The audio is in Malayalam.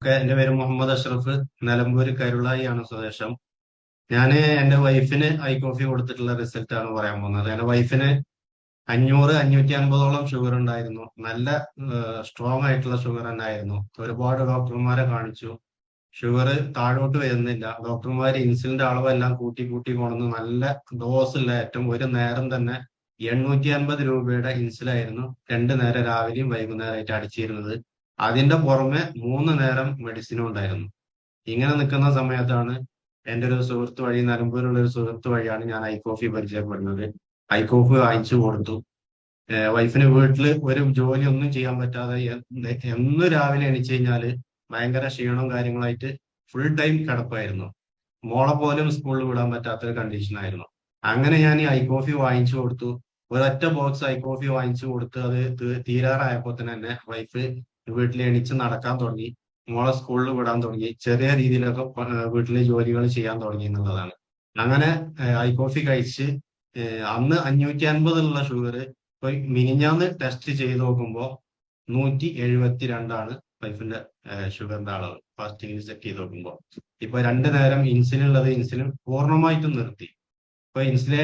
എന്റെ പേര് മുഹമ്മദ് അഷ്റഫ്. നിലമ്പൂര് കരുളായി ആണ് സ്വദേശം. ഞാന് എന്റെ വൈഫിന് ഐ കോഫി കൊടുത്തിട്ടുള്ള റിസൾട്ട് ആണ് പറയാൻ പോകുന്നത്. എന്റെ വൈഫിന് 500-550ഓളം ഷുഗർ ഉണ്ടായിരുന്നു. നല്ല സ്ട്രോങ് ആയിട്ടുള്ള ഷുഗർ തന്നെ ആയിരുന്നു. ഒരുപാട് ഡോക്ടർമാരെ കാണിച്ചു. ഷുഗർ താഴോട്ട് വരുന്നില്ല. ഡോക്ടർമാർ ഇൻസുലിന്റെ അളവെല്ലാം കൂട്ടി കൂട്ടി കൊണ്ടുവന്ന് നല്ല ഡോസുള്ള ഏറ്റവും ഒരു നേരം തന്നെ 850 രൂപയുടെ ഇൻസുലായിരുന്നു 2 നേരം രാവിലെയും വൈകുന്നേരമായിട്ട് അടിച്ചിരുന്നത്. അതിന്റെ പുറമെ 3 നേരം മെഡിസിനും ഉണ്ടായിരുന്നു. ഇങ്ങനെ നിൽക്കുന്ന സമയത്താണ് എന്റെ ഒരു സുഹൃത്ത് വഴി, നിലമ്പൂരുള്ള ഒരു സുഹൃത്ത് വഴിയാണ് ഞാൻ ഐ കോഫി പരിചയപ്പെടുന്നത്. ഐ കോഫി വാങ്ങിച്ചു കൊടുത്തു. വൈഫിന് വീട്ടില് ഒരു ജോലി ഒന്നും ചെയ്യാൻ പറ്റാതെ എന്ന് രാവിലെ എണീച്ച് കഴിഞ്ഞാല് ഭയങ്കര ക്ഷീണവും കാര്യങ്ങളായിട്ട് ഫുൾ ടൈം കിടപ്പായിരുന്നു. മോളെ പോലും സ്കൂളിൽ വിടാൻ പറ്റാത്ത ഒരു കണ്ടീഷൻ ആയിരുന്നു. അങ്ങനെ ഞാൻ ഈ ഐ കോഫി വാങ്ങിച്ചു കൊടുത്തു. ഒരൊറ്റ ബോക്സ് ഐ കോഫി വാങ്ങിച്ചു കൊടുത്ത് അത് തീരാറായപ്പോ തന്നെ വൈഫ് വീട്ടിൽ എണീച്ച് നടക്കാൻ തുടങ്ങി. മോളെ സ്കൂളിൽ വിടാൻ തുടങ്ങി. ചെറിയ രീതിയിലൊക്കെ വീട്ടിലെ ജോലികൾ ചെയ്യാൻ തുടങ്ങി എന്നുള്ളതാണ്. അങ്ങനെ ഐ കോഫി കഴിച്ച് അന്ന് 550 ഷുഗർ ഇപ്പൊ മിനിഞ്ഞാന്ന് ടെസ്റ്റ് ചെയ്ത് നോക്കുമ്പോ 172 വൈഫിന്റെ ഷുഗറിന്റെ അളവ് ഫാസ്റ്റിംഗ് സെറ്റ് ചെയ്ത് നോക്കുമ്പോ. ഇപ്പൊ 2 നേരം ഇൻസുലിൻ ഉള്ളത് ഇൻസുലിൻ പൂർണ്ണമായിട്ടും നിർത്തി. ഇപ്പൊ ഇൻസുലിൻ